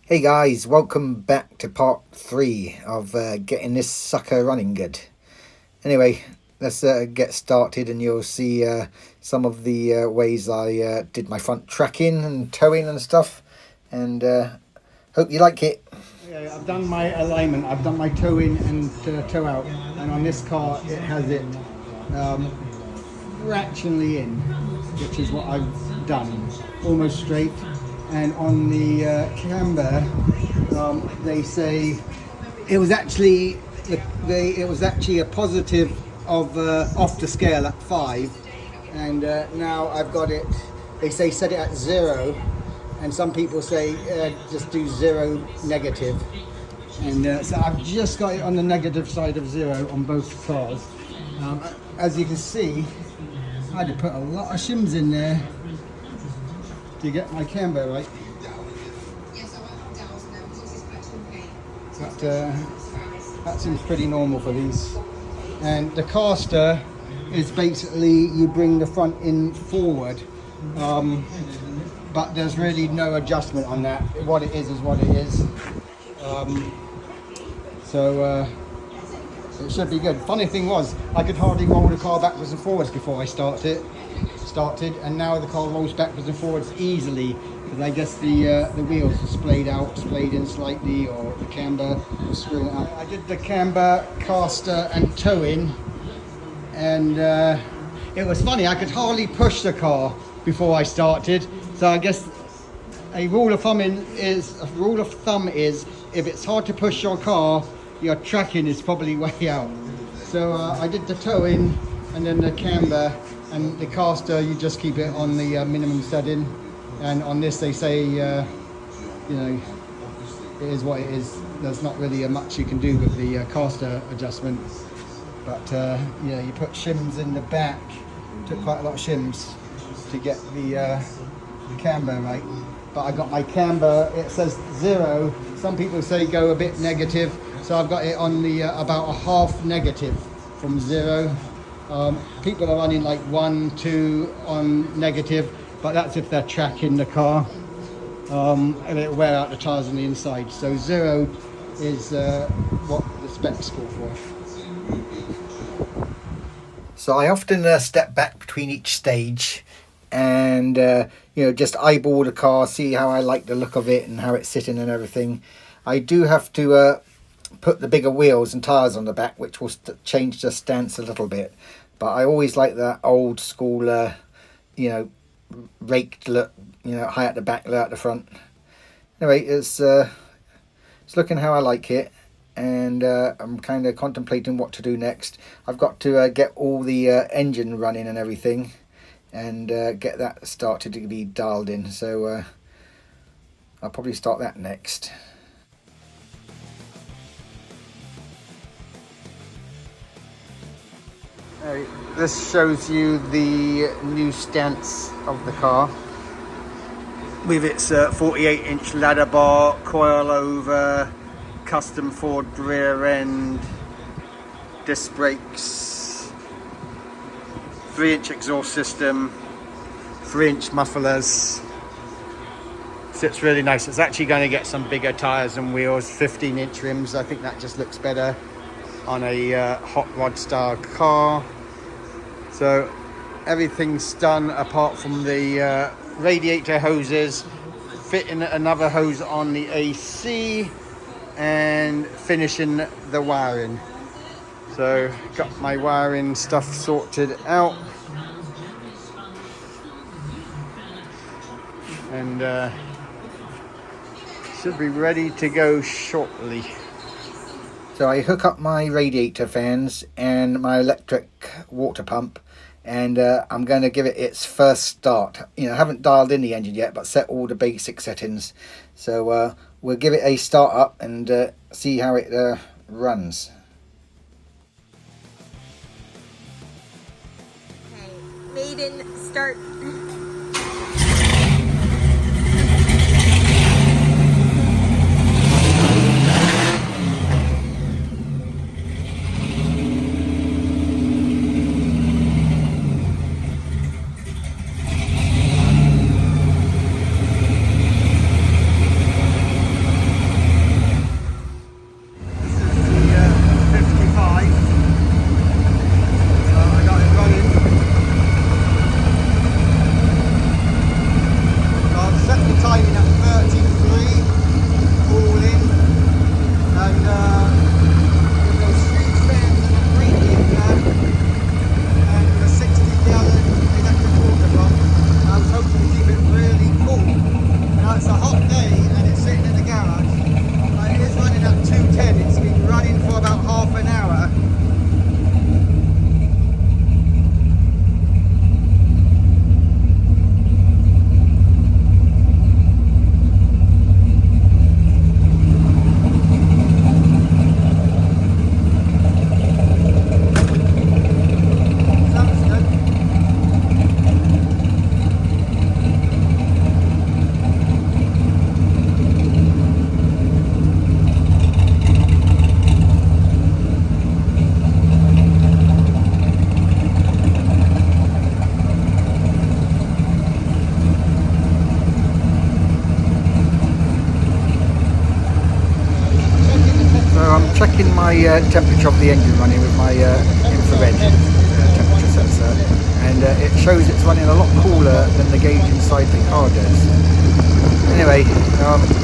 Hey guys, welcome back to part 3 of getting this sucker running good. Anyway, let's get started and you'll see some of the ways I did my front tracking and towing and stuff, and hope you like it. Yeah, I've done my alignment, I've done my toe in and toe out, and on this car it has it fractionally in, which is what I've done, almost straight. And on the camber, they say it was actually a positive of off the scale at 5, and now I've got it. They say set it at 0, and some people say just do 0 negative. And so I've just got it on the negative side of 0 on both cars. As you can see, I had to put a lot of shims in there to get my camber right. But that seems pretty normal for these. And the caster is basically you bring the front in forward, but there's really no adjustment on that. What it is what it is. So it should be good. Funny thing was, I could hardly roll the car backwards and forwards before I started, and now the car rolls backwards and forwards easily, because I guess the wheels are splayed in slightly, or the camber was screwing it up. I did the camber, caster and toe in, and it was funny, I could hardly push the car before I started. So I guess a rule of thumb is if it's hard to push your car, your tracking is probably way out. So I did the toe in and then the camber, and the caster you just keep it on the minimum setting. And on this they say it is what it is. There's not really much you can do with the caster adjustment, but you put shims in the back. Took quite a lot of shims to get the camber right, but I got my camber, it says 0. Some people say go a bit negative, so I've got it on the about a half negative from 0. People are running like 1, 2 on negative, but that's if they're tracking the car, and it'll wear out the tyres on the inside. So 0 is what the specs call for. So I often step back between each stage and just eyeball the car, see how I like the look of it and how it's sitting and everything. I do have to put the bigger wheels and tyres on the back, which will change the stance a little bit, but I always like that old school raked look, high at the back, low at the front. Anyway, it's looking how I like it, and I'm kind of contemplating what to do next. I've got to get all the engine running and everything, and get that started to be dialed in, so I'll probably start that next. This shows you the new stance of the car with its 48-inch ladder bar, coil over, custom Ford rear end, disc brakes, 3-inch exhaust system, 3-inch mufflers. Sits really nice. It's actually going to get some bigger tyres and wheels, 15-inch rims. I think that just looks better on a hot rod style car. So everything's done apart from the radiator hoses, fitting another hose on the AC and finishing the wiring. So got my wiring stuff sorted out, and should be ready to go shortly. So I hook up my radiator fans and my electric water pump, and I'm going to give it its first start. I haven't dialed in the engine yet, but set all the basic settings. So we'll give it a start up and see how it runs. Okay, maiden start. temperature of the engine running with my infrared temperature sensor, and it shows it's running a lot cooler than the gauge inside the car does. Anyway,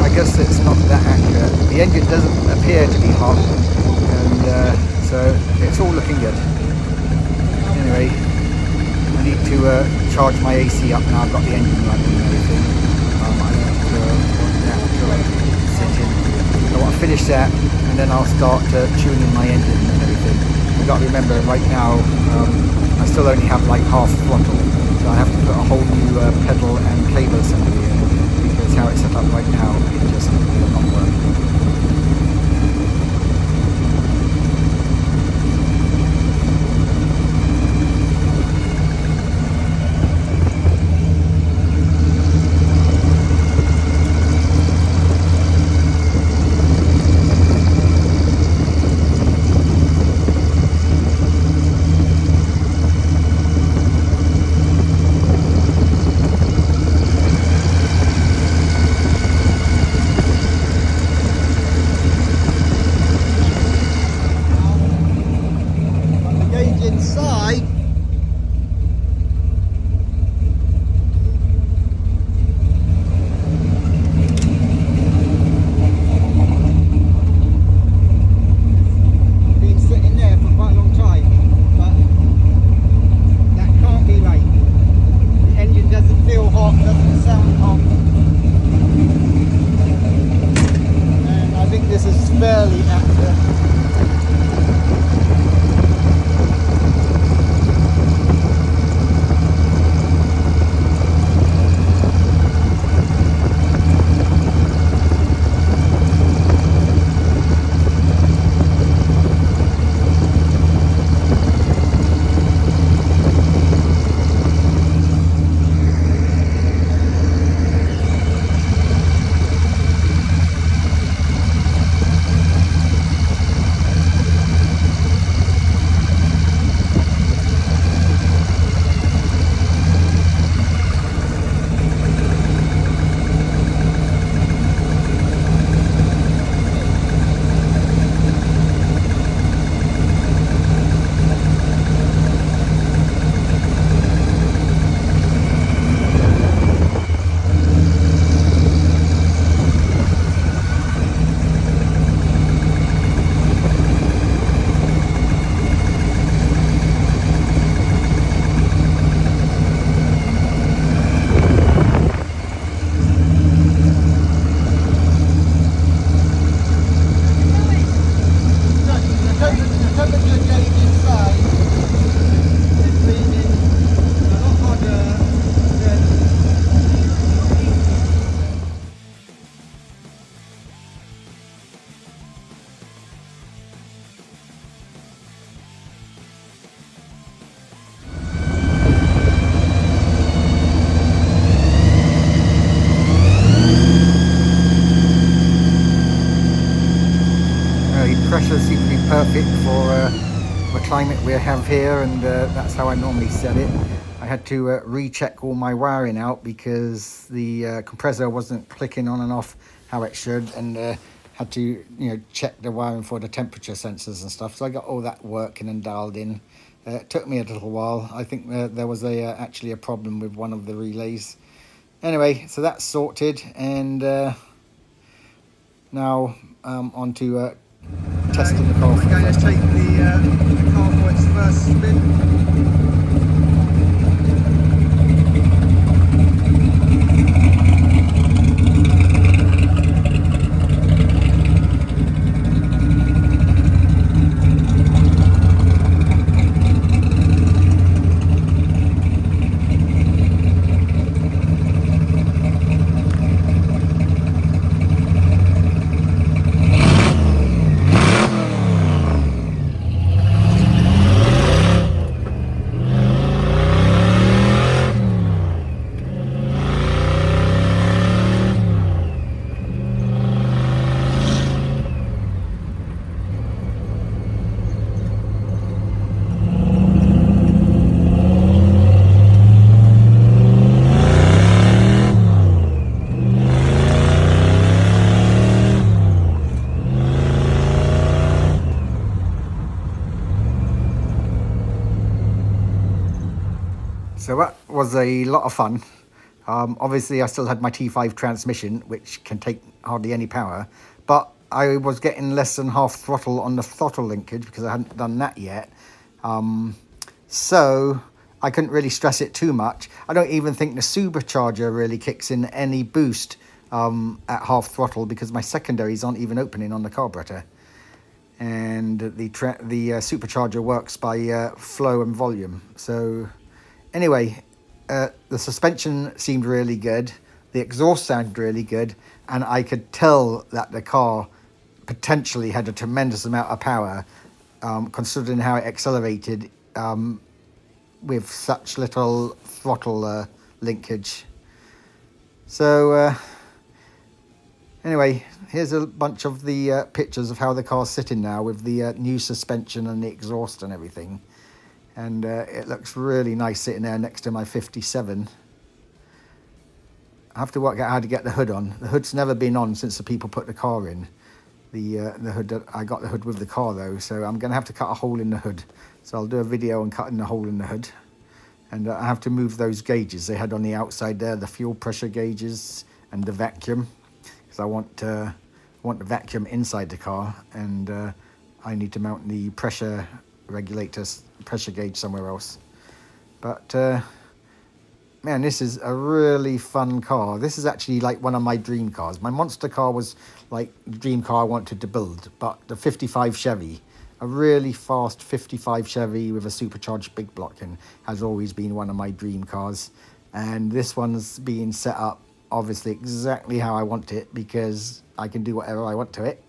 I guess it's not that accurate. The engine doesn't appear to be hot, and so it's all looking good. Anyway, I need to charge my AC up now. I've got the engine running and everything. I don't want that to sit in. So I'll finish that, and then I'll start tuning my engine and everything. I've got to remember right now, I still only have like half throttle, so I have to put a whole new pedal and cable assembly in, because how it's set up right now, it just will not work. Inside, been sitting there for quite a long time, but that can't be right. The engine doesn't feel hot, doesn't sound hot, and I think this is fairly accurate. Pressures seem to be perfect for the climate we have here, and that's how I normally set it. I had to recheck all my wiring out because the compressor wasn't clicking on and off how it should, and had to check the wiring for the temperature sensors and stuff. So I got all that working and dialed in. It took me a little while. I think there was actually a problem with one of the relays. Anyway, so that's sorted, and now on to testing the car. We're going to take the car for its first spin. So that was a lot of fun. Obviously I still had my T5 transmission, which can take hardly any power, but I was getting less than half throttle on the throttle linkage because I hadn't done that yet. So I couldn't really stress it too much. I don't even think the supercharger really kicks in any boost at half throttle because my secondaries aren't even opening on the carburetor. And the supercharger works by flow and volume. So anyway, the suspension seemed really good. The exhaust sounded really good. And I could tell that the car potentially had a tremendous amount of power, considering how it accelerated with such little throttle linkage. So anyway, here's a bunch of the pictures of how the car's sitting now with the new suspension and the exhaust and everything. And it looks really nice sitting there next to my 57. I have to work out how to get the hood on. The hood's never been on since the people put the car in. The hood, I got the hood with the car though, so I'm going to have to cut a hole in the hood. So I'll do a video on cutting the hole in the hood. And I have to move those gauges they had on the outside there, the fuel pressure gauges and the vacuum. Because I want the vacuum inside the car, and I need to mount the pressure regulator, pressure gauge somewhere else. But man, this is a really fun car. This is actually like one of my dream cars. My monster car was like the dream car I wanted to build, but the 55 Chevy, a really fast 55 Chevy with a supercharged big block in, has always been one of my dream cars. And this one's being set up obviously exactly how I want it because I can do whatever I want to it.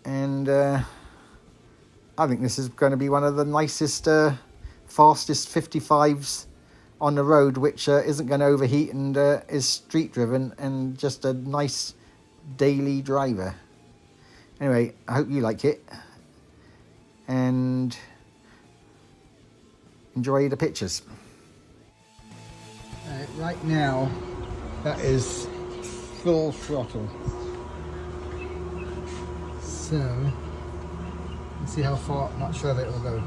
And I think this is going to be one of the nicest, fastest 55s on the road, which isn't going to overheat and is street driven and just a nice daily driver. Anyway, I hope you like it and enjoy the pictures. Right now, that is full throttle. So, let's see how far, not sure that it will go.